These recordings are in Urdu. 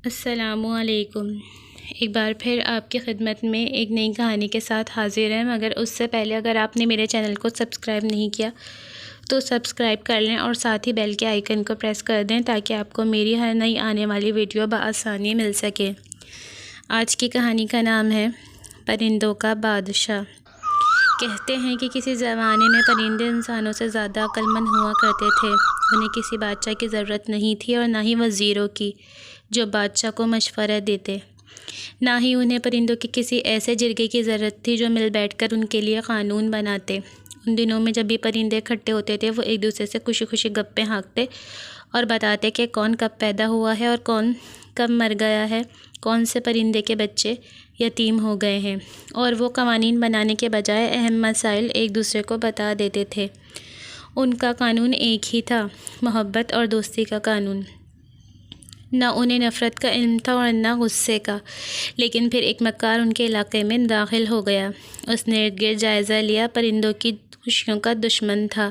السلام علیکم۔ ایک بار پھر آپ کی خدمت میں ایک نئی کہانی کے ساتھ حاضر ہیں، مگر اس سے پہلے اگر آپ نے میرے چینل کو سبسکرائب نہیں کیا تو سبسکرائب کر لیں اور ساتھ ہی بیل کے آئیکن کو پریس کر دیں تاکہ آپ کو میری ہر نئی آنے والی ویڈیو بآسانی مل سکے۔ آج کی کہانی کا نام ہے پرندوں کا بادشاہ۔ کہتے ہیں کہ کسی زمانے میں پرندے انسانوں سے زیادہ عقل مند ہوا کرتے تھے۔ انہیں کسی بادشاہ کی ضرورت نہیں تھی اور نہ ہی وزیروں کی جو بادشاہ کو مشورہ دیتے، نہ ہی انہیں پرندوں کے کسی ایسے جرگے کی ضرورت تھی جو مل بیٹھ کر ان کے لیے قانون بناتے۔ ان دنوں میں جب بھی پرندے اکٹھے ہوتے تھے وہ ایک دوسرے سے خوشی خوشی گپیں ہانکتے اور بتاتے کہ کون کب پیدا ہوا ہے اور کون کب مر گیا ہے، کون سے پرندے کے بچے یتیم ہو گئے ہیں، اور وہ قوانین بنانے کے بجائے اہم مسائل ایک دوسرے کو بتا دیتے تھے۔ ان کا قانون ایک ہی تھا، محبت اور دوستی کا قانون۔ نہ انہیں نفرت کا علم تھا اور نہ غصے کا۔ لیکن پھر ایک مکار ان کے علاقے میں داخل ہو گیا۔ اس نے ارد گرد جائزہ لیا، پرندوں کی خوشیوں کا دشمن تھا۔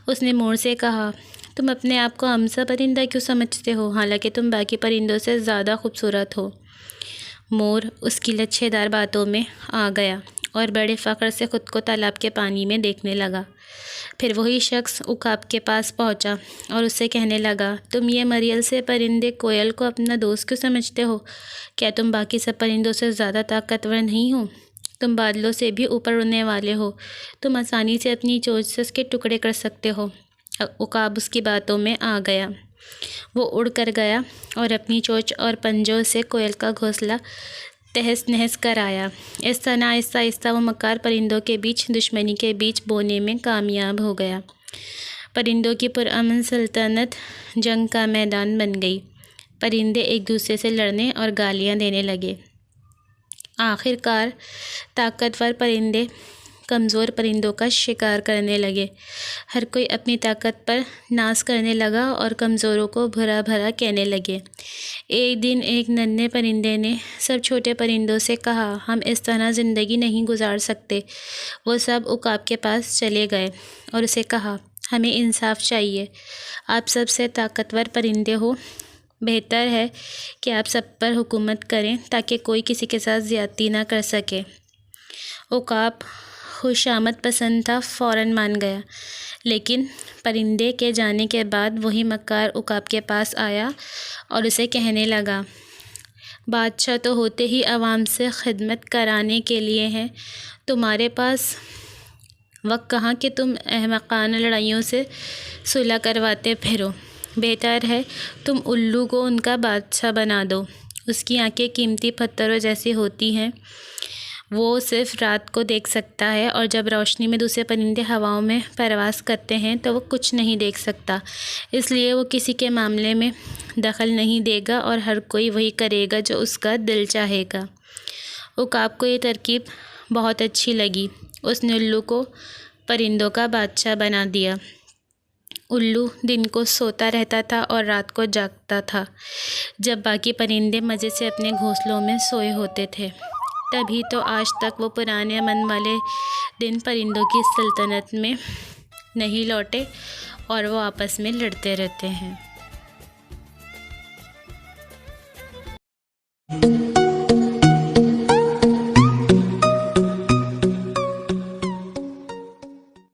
اس نے مور سے کہا، تم اپنے آپ کو ہم سا پرندہ کیوں سمجھتے ہو، حالانکہ تم باقی پرندوں سے زیادہ خوبصورت ہو؟ مور اس کی لچھے دار باتوں میں آ گیا اور بڑے فخر سے خود کو تالاب کے پانی میں دیکھنے لگا۔ پھر وہی شخص عقاب کے پاس پہنچا اور اس سے کہنے لگا، تم یہ مریل سے پرندے کوئل کو اپنا دوست کیوں سمجھتے ہو؟ کیا تم باقی سب پرندوں سے زیادہ طاقتور نہیں ہو؟ تم بادلوں سے بھی اوپر اڑنے والے ہو، تم آسانی سے اپنی چونچ سے اس کے ٹکڑے کر سکتے ہو۔ عقاب اس کی باتوں میں آ گیا۔ وہ اڑ کر گیا اور اپنی چونچ اور پنجوں سے کوئل کا گھونسلہ تہس نہس کر آیا۔ اس طرح آہستہ آہستہ وہ مکار پرندوں کے بیچ دشمنی کے بیچ بونے میں کامیاب ہو گیا۔ پرندوں کی پرامن سلطنت جنگ کا میدان بن گئی۔ پرندے ایک دوسرے سے لڑنے اور گالیاں دینے لگے۔ آخر کار طاقتور پرندے کمزور پرندوں کا شکار کرنے لگے۔ ہر کوئی اپنی طاقت پر ناز کرنے لگا اور کمزوروں کو بھرا بھرا کہنے لگے۔ ایک دن ایک ننھے پرندے نے سب چھوٹے پرندوں سے کہا، ہم اس طرح زندگی نہیں گزار سکتے۔ وہ سب عقاب کے پاس چلے گئے اور اسے کہا، ہمیں انصاف چاہیے، آپ سب سے طاقتور پرندے ہو، بہتر ہے کہ آپ سب پر حکومت کریں تاکہ کوئی کسی کے ساتھ زیادتی نہ کر سکے۔ عقاب خوشامد پسند تھا، فوراً مان گیا۔ لیکن پرندے کے جانے کے بعد وہی مکار عقاب کے پاس آیا اور اسے کہنے لگا، بادشاہ تو ہوتے ہی عوام سے خدمت کرانے کے لیے ہیں، تمہارے پاس وقت کہاں کہ تم احمقانہ لڑائیوں سے صلح کرواتے پھرو۔ بہتر ہے تم الو کو ان کا بادشاہ بنا دو۔ اس کی آنکھیں قیمتی پتھروں جیسی ہوتی ہیں، وہ صرف رات کو دیکھ سکتا ہے اور جب روشنی میں دوسرے پرندے ہواؤں میں پرواز کرتے ہیں تو وہ کچھ نہیں دیکھ سکتا، اس لیے وہ کسی کے معاملے میں دخل نہیں دے گا اور ہر کوئی وہی کرے گا جو اس کا دل چاہے گا۔ عقاب کو یہ ترکیب بہت اچھی لگی۔ اس نے الو کو پرندوں کا بادشاہ بنا دیا۔ الو دن کو سوتا رہتا تھا اور رات کو جاگتا تھا، جب باقی پرندے مزے سے اپنے گھونسلوں میں سوئے ہوتے تھے۔ تبھی تو آج تک وہ پرانے امن والے دن پرندوں کی سلطنت میں نہیں لوٹے اور وہ آپس میں لڑتے رہتے ہیں۔